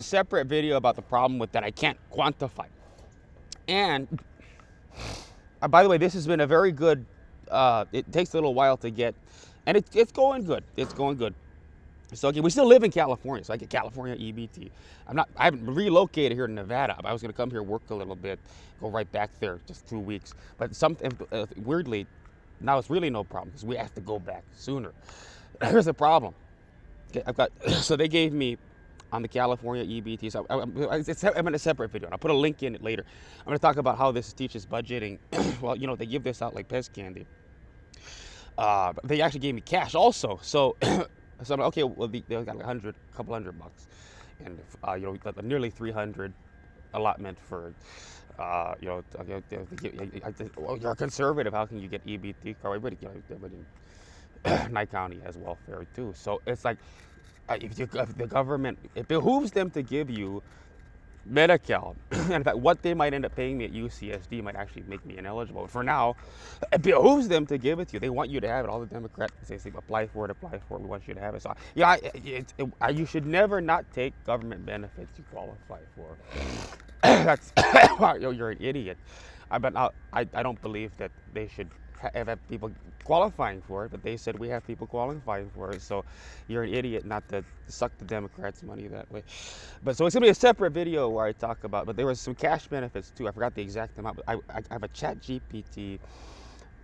separate video about the problem with that I can't quantify. And by the way, this has been a very good, it takes a little while to get, and it's going good. It's going good. So okay, we still live in California, so I get California EBT. I haven't relocated here to Nevada. I was gonna come here, work a little bit, go right back there, just 2 weeks. But weirdly, now it's really no problem because we have to go back sooner. Here's the problem. Okay, so they gave me on the California EBT. So I'm in a separate video, and I'll put a link in it later. I'm going to talk about how this teaches budgeting. Well, they give this out like Pez candy. But they actually gave me cash also. So, so I'm like, okay, well, they got like a couple $100, and nearly 300 allotment for. You're a conservative. How can you get EBT card? Everybody Nye County has welfare too. So it's like, if the government, it behooves them to give you Medi-Cal. And in fact, what they might end up paying me at UCSD might actually make me ineligible. But for now, it behooves them to give it to you. They want you to have it. All the Democrats say, apply for it. We want you to have it. So you should never not take government benefits you qualify for. That's you're an idiot. But I don't believe that they should have people qualifying for it, but they said we have people qualifying for it, so you're an idiot not to suck the Democrats' money that way. But so it's gonna be a separate video where I talk about, but there was some cash benefits too. I forgot the exact amount, but I have a ChatGPT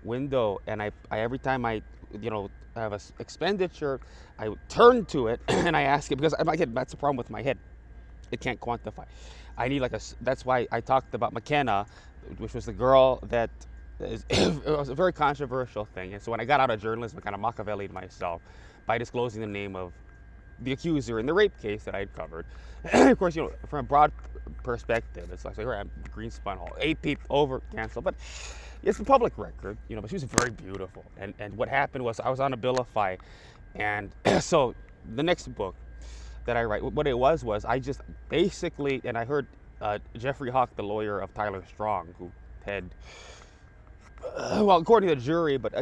window, and I every time I have an expenditure, I turn to it and I ask it, because that's the problem with my head. It can't quantify. I need that's why I talked about McKenna, which was the girl that it was a very controversial thing. And so when I got out of journalism, I kind of Machiavellied myself by disclosing the name of the accuser in the rape case that I had covered. And of course, from a broad perspective, it's like, I'm Greenspun Hall, 8 people over, canceled, but it's a public record, but she was very beautiful. And what happened was I was on a Abilify, and so the next book that I write, what it was I just basically, and I heard Jeffrey Hawk, the lawyer of Tyler Strong, who had, well, according to the jury, but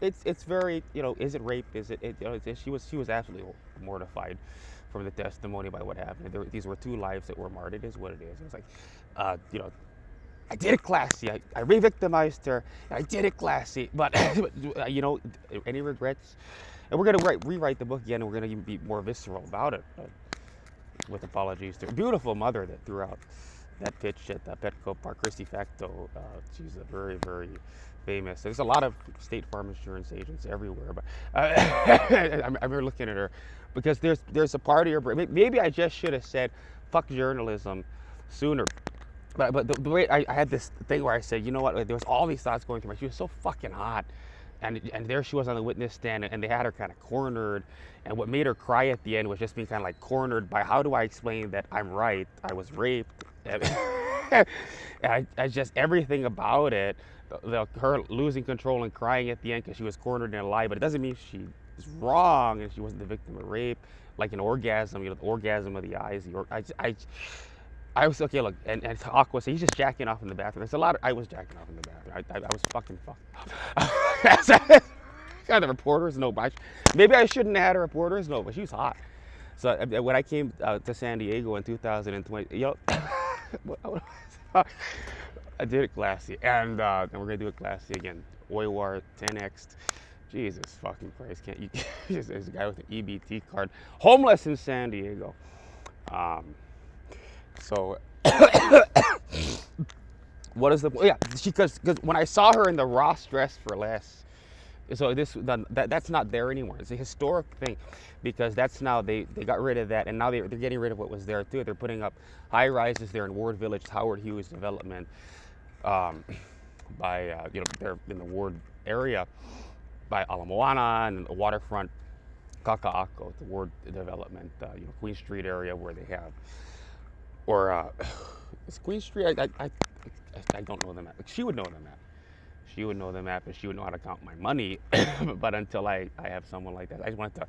it's very, is it rape? Is it? She was absolutely mortified from the testimony by what happened. These were 2 lives that were marred. It is what it is. It's like, I did it classy. I re-victimized her. I did it classy. But any regrets? And we're gonna rewrite the book again, and we're gonna be more visceral about it, with apologies to her beautiful mother that threw out that pitch at Petco Park. Christy Facto, she's a very, very famous. There's a lot of State Farm insurance agents everywhere, but I remember looking at her, because there's a part of her brain. Maybe I just should have said fuck journalism sooner. But the way I had this thing where I said, you know what? There was all these thoughts going through my. She was so fucking hot, and there she was on the witness stand, and they had her kind of cornered. And what made her cry at the end was just being kind of like cornered by, how do I explain that I'm right? I was raped. I just, everything about it, her losing control and crying at the end because she was cornered in a lie, but it doesn't mean she is wrong and she wasn't the victim of rape. Like an orgasm, the orgasm of the eyes. I was, okay, look, and Aqua said, he's just jacking off in the bathroom. There's a lot of, I was jacking off in the bathroom. I was fucking fucked. God, the reporter's note, but maybe I shouldn't have had a reporter's note, but she was hot. So when I came to San Diego in 2020, I did it classy, and we're gonna do it classy again. Oiwar 10x. Jesus fucking Christ! Can't you? There's a guy with an EBT card, homeless in San Diego. So what is the? Yeah, because when I saw her in the Ross dress for less. So that's not there anymore. It's a historic thing, because that's now they got rid of that, and now they're getting rid of what was there too. They're putting up high rises there in Ward Village, Howard Hughes development, by they're in the Ward area by Moana and the waterfront, Kakaʻako, the Ward development, Queen Street area where they have, or is Queen Street? I don't know the map. She would know the map. She would know the map, and she would know how to count my money. But until I have someone like that, I just wanted to.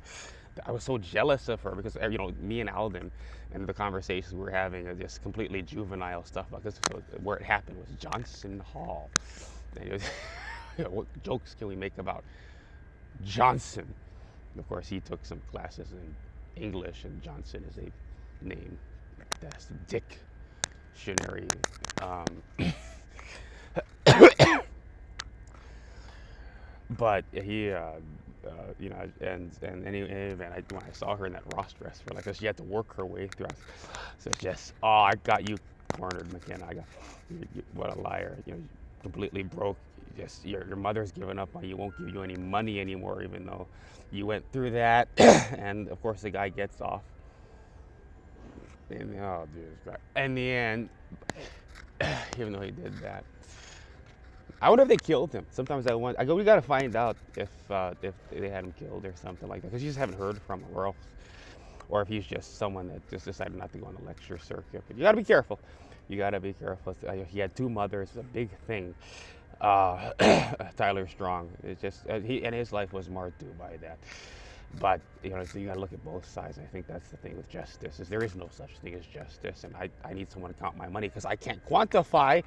I was so jealous of her, because me and Alden and the conversations we were having are just completely juvenile stuff. Because where it happened was Johnson Hall. What jokes can we make about Johnson? Of course, he took some classes in English, and Johnson is a name yes, dictionary. But he, you know, and anyway, when I saw her in that Ross dress for like, 'cause she had to work her way through. So just, oh, I got you cornered, McKenna. What a liar. You know, completely broke. Just your mother's given up on you. Won't give you any money anymore, even though you went through that. And of course, the guy gets off. And oh, dude, in the end, even though he did that. I wonder if they killed him. Sometimes I go, we gotta find out if they had him killed or something like that, because you just haven't heard from him, or if he's just someone that just decided not to go on the lecture circuit. But you gotta be careful. You gotta be careful. He had two mothers. It's a big thing. Tyler Strong. It's just he and his life was marred too by that. But you know, so you gotta look at both sides. I think that's the thing with justice, is there is no such thing as justice, and I need someone to count my money, because I can't quantify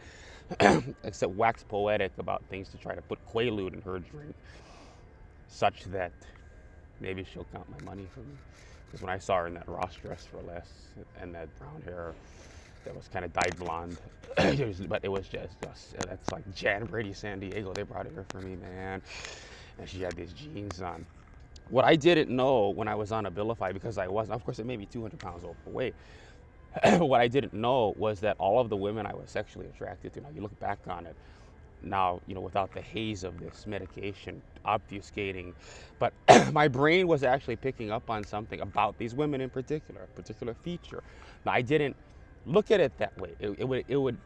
except wax poetic about things to try to put Quaalude in her drink, such that maybe she'll count my money for me. Because when I saw her in that Ross dress for less and that brown hair that was kind of dyed blonde, but it was just that's like Jan Brady San Diego. They brought it here for me, man, and she had these jeans on. What I didn't know when I was on Abilify, because I wasn't, of course, it made me 200 pounds overweight. What I didn't know was that all of the women I was sexually attracted to, now you look back on it, now, you know, without the haze of this medication obfuscating, but my brain was actually picking up on something about these women in particular, a particular feature. Now, I didn't look at it that way. It would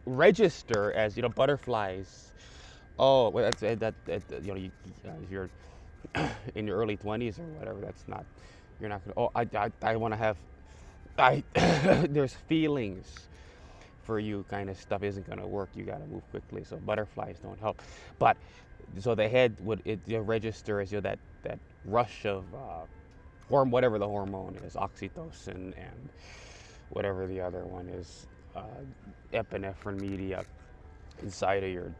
register as, you know, butterflies. Oh, well, that you know, if you're in your early 20s or whatever, that's not, you're not gonna, oh, I want to have, there's feelings for you kind of stuff isn't going to work. You got to move quickly. So butterflies don't help. But so the head would register as, you know, that rush of whatever the hormone is, oxytocin, and whatever the other one is, epinephrine media inside of your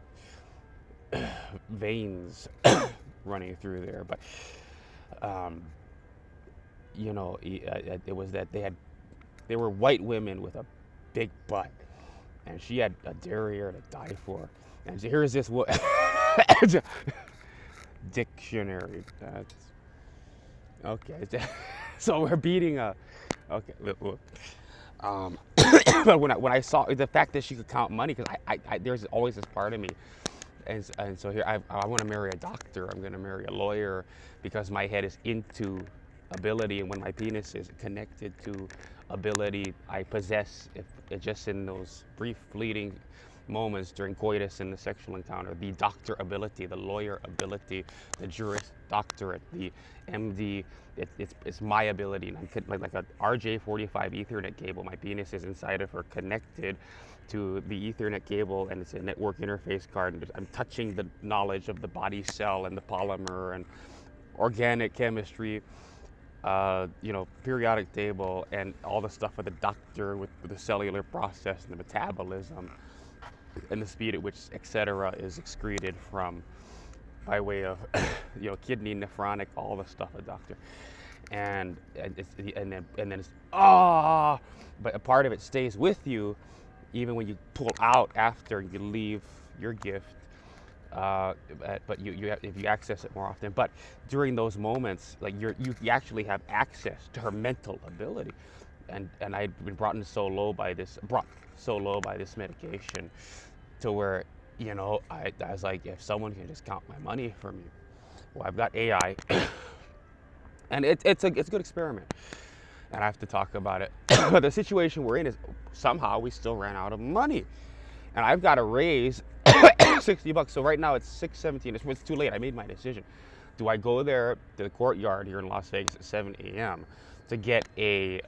veins running through there. But you know, it was that they were white women with a big butt, and she had a derriere to die for. And so here's this dictionary. That's okay. So we're beating a. Okay, look. But when I saw the fact that she could count money, because I there's always this part of me, and so here I want to marry a doctor. I'm going to marry a lawyer, because my head is into ability, and when my penis is connected to ability, I possess, if just in those brief fleeting moments during coitus and the sexual encounter, the doctor ability, the lawyer ability, the juris doctorate, the MD. It's my ability, and I'm like a RJ45 Ethernet cable. My penis is inside of her, connected to the Ethernet cable, and it's a network interface card. And I'm touching the knowledge of the body cell and the polymer and organic chemistry. You know, periodic table, and all the stuff with the doctor, with the cellular process and the metabolism and the speed at which etc. is excreted from, by way of, you know, kidney, nephronic, all the stuff a doctor, and then it's but a part of it stays with you even when you pull out after you leave your gift. But if you access it more often. But during those moments, like you actually have access to her mental ability, and I'd been brought so low by this medication, to where, you know, I was like, if someone can just count my money for me, well, I've got AI, and it's a good experiment, and I have to talk about it. But the situation we're in is somehow we still ran out of money, and I've got to raise $60. So right now it's $6:17. It's too late. I made my decision. Do I go there to the Courtyard here in Las Vegas at 7 a.m. to get a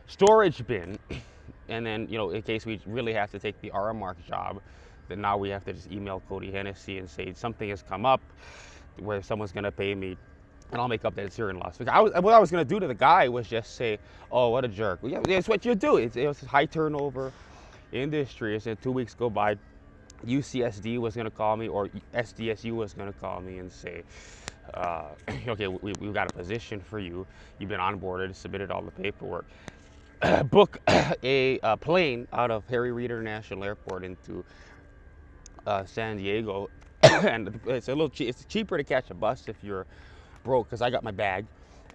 storage bin, and then, you know, in case we really have to take the Aramark job, then now we have to just email Cody Hennessy and say something has come up where someone's going to pay me, and I'll make up that it's here in Las Vegas. What I was going to do to the guy was just say, oh, what a jerk. Well, yeah, that's what you do. It was high turnover industry. So 2 weeks go by, UCSD was going to call me, or SDSU was going to call me and say, okay, we've got a position for you. You've been onboarded, submitted all the paperwork. Book a plane out of Reid International Airport into San Diego, and it's it's cheaper to catch a bus if you're broke, because I got my bag,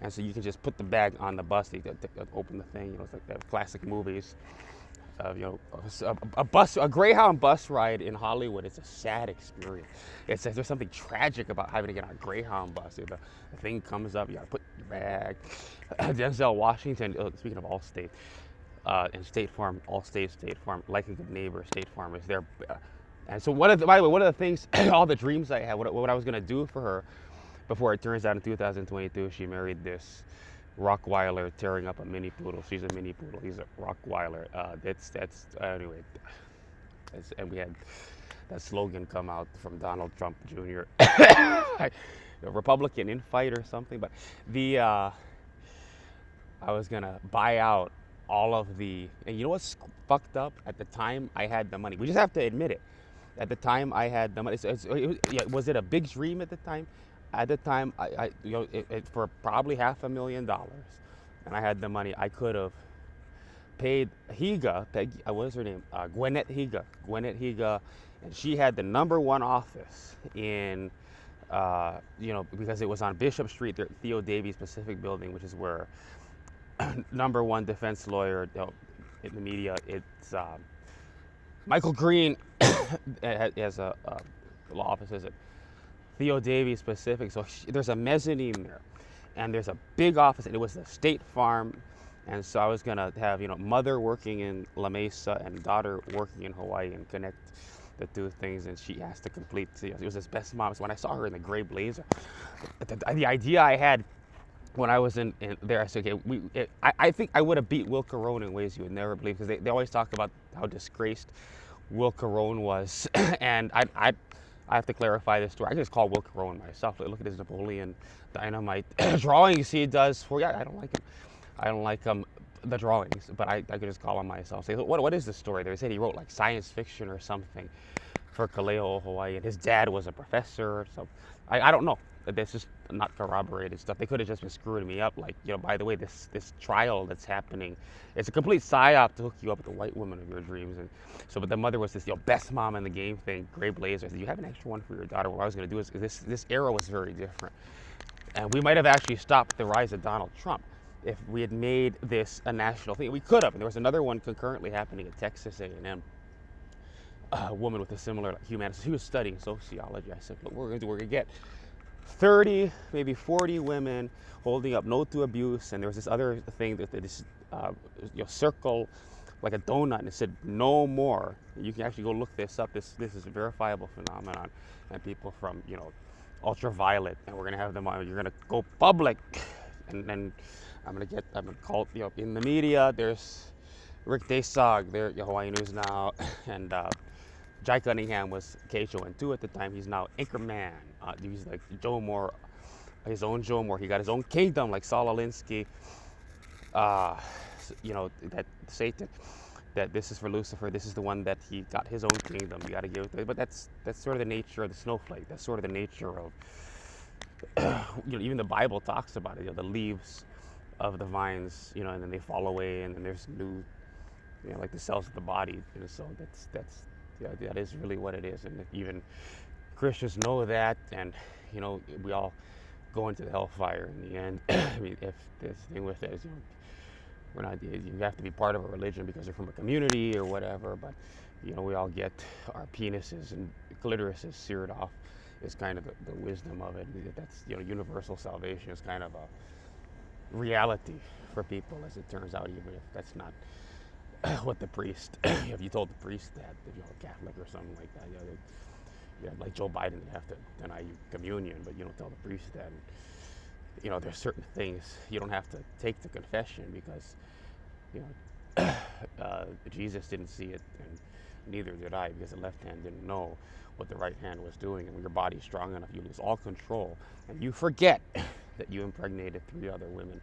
and so you can just put the bag on the bus. They open the thing, it's like the classic movies. A Greyhound bus ride in Hollywood. It's a sad experience. There's something tragic about having to get on a Greyhound bus. The thing comes up, you gotta put your bag. Denzel Washington. Speaking of Allstate and State Farm, Allstate, State Farm, like a good neighbor, State Farm is there. And so by the way, one of the things, all the dreams I had, what I was gonna do for her, before it turns out in 2022, she married this Rockweiler tearing up a mini poodle. She's a mini poodle. He's a Rockweiler. That's anyway. And we had that slogan come out from Donald Trump Jr. A Republican infight or something. But I was gonna buy out all of the. And you know what's fucked up? At the time, I had the money. We just have to admit it. At the time, I had the money. Was it a big dream at the time? At the time, for probably $500,000, and I had the money, I could have paid Higa, what was her name? Gwyneth Higa, and she had the #1 office in, because it was on Bishop Street, the Theo Davies Pacific Building, which is where #1 defense lawyer in the media. It's Michael Green has a law office, is it? Theo Davies Pacific. So there's a mezzanine there, and there's a big office, and it was the State Farm. And so I was gonna have mother working in La Mesa and daughter working in Hawaii and connect the two things. And she has to complete. It was his best mom. So when I saw her in the gray blazer, the idea I had when I was in there, I said, okay, I think I would have beat Will Carone in ways you would never believe, because they always talk about how disgraced Will Carone was, and I have to clarify this story. I can just call Will Carone myself. Look at his Napoleon Dynamite drawings he does. I don't like him. I don't like the drawings, but I could just call him myself. Say, what is the story? They said he wrote like science fiction or something for Kaleo, Hawaii, and his dad was a professor or something. I don't know. That's just not corroborated stuff. They could have just been screwing me up. Like, by the way, this trial that's happening, it's a complete psyop to hook you up with the white woman of your dreams. And so, but the mother was this, best mom in the game thing, gray blazer. I said, you have an extra one for your daughter. What I was going to do is, this era was very different. And we might have actually stopped the rise of Donald Trump if we had made this a national thing. We could have. And there was another one concurrently happening at Texas A&M. A woman with a similar humanities. She was studying sociology. I said, look, we're going to get 30, maybe 40 women holding up no to abuse, and there was this other thing that this circle like a donut, and it said no more. You can actually go look this up. This is a verifiable phenomenon, and people from ultraviolet, and we're gonna have them on. You're gonna go public, and then I'm gonna call in the media. There's Rick Desog, there Hawaii News Now, and Jai Cunningham was KHON2 at the time. He's now Anchorman. He's like Joe Moore, his own Joe Moore. He got his own kingdom like Saul Alinsky. That Satan, that this is for Lucifer. This is the one that he got his own kingdom. You got to give it to him. But that's sort of the nature of the snowflake. That's sort of the nature of, even the Bible talks about it. The leaves of the vines, and then they fall away, and then there's new, like the cells of the body. So that is really what it is. And even Christians know that, and we all go into the hellfire in the end. I mean, if this thing with it is, we're not. You have to be part of a religion because you're from a community or whatever. But we all get our penises and clitorises seared off. Is kind of the wisdom of it. That's universal salvation is kind of a reality for people, as it turns out, even if that's not what the priest, if you told the priest that, if you're a Catholic or something like that, like Joe Biden, they have to deny you communion, but you don't tell the priest that. And, there's certain things you don't have to take to confession because, Jesus didn't see it, and neither did I, because the left hand didn't know what the right hand was doing. And when your body's strong enough, you lose all control, and you forget that you impregnated 3 other women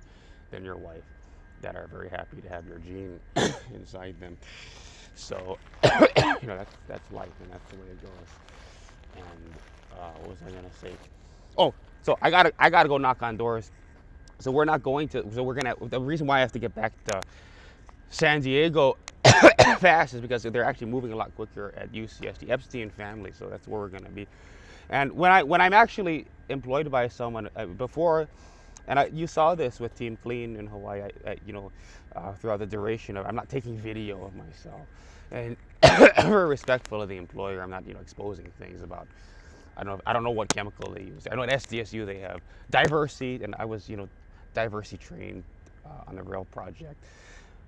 than your wife that are very happy to have your gene inside them. So, that's life, and that's the way it goes. And what was I gonna say? Oh, so I gotta go knock on doors. So we're not going to. So we're gonna. The reason why I have to get back to San Diego fast is because they're actually moving a lot quicker at UCSD Epstein family. So that's where we're gonna be. And when I'm actually employed by someone before, and you saw this with Team Clean in Hawaii, throughout the duration of, I'm not taking video of myself, and I'm very respectful of the employer. I'm not exposing things about. I don't know what chemical they use. I know at SDSU they have diversity, and I was diversity trained on the rail project,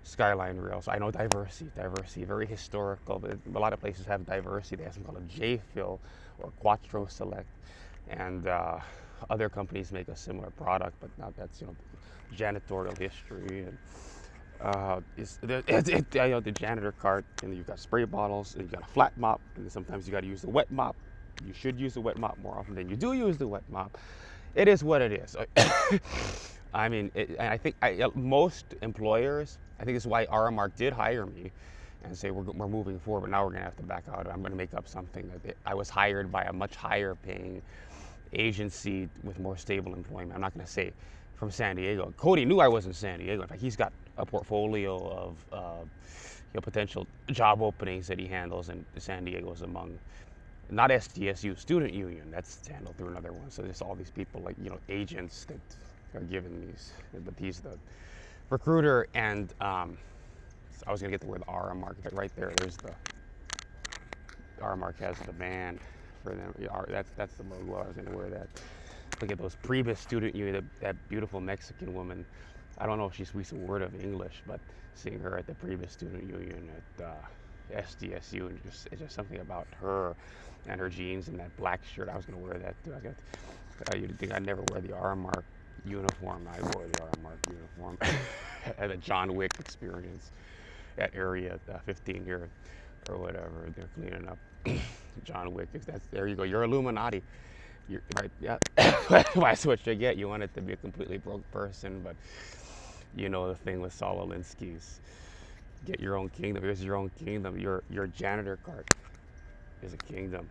Skyline Rail. So I know diversity, very historical. But a lot of places have diversity. They have something called a J-fill or Quattro Select, and other companies make a similar product, but now that's janitorial history and the janitor cart, and you've got spray bottles, and you've got a flat mop, and then sometimes you got to use the wet mop. You should use the wet mop more often than you do use the wet mop. It is what it is. I mean, and I think most employers, I think this is why Aramark did hire me and say we're moving forward, but now we're going to have to back out. I'm going to make up something that I was hired by a much higher paying agency with more stable employment. I'm not going to say from San Diego. Cody knew I was in San Diego. In fact, he's got a portfolio of potential job openings that he handles, and San Diego is among, not SDSU student union, that's handled through another one. So there's all these people like agents that are given these, but he's the recruiter, and so I was gonna get to where the Aramark, right there's the Aramark has the band for them. That's the logo. I was gonna wear that. Look at those Priebus student union, that beautiful Mexican woman. I don't know if she speaks a word of English, but seeing her at the Priebus student union at SDSU, and it's just something about her and her jeans and that black shirt. I was gonna wear that too. You'd think I'd never wear the Aramark uniform. I wore the Aramark uniform at a John Wick experience at Area 15 here, or whatever. They're cleaning up John Wick. There you go. You're Illuminati. You're, right? Yeah. That's what you get. You want it to be a completely broke person, but the thing with Saul Alinsky's get your own kingdom. Here's your own kingdom. Your janitor cart is a kingdom.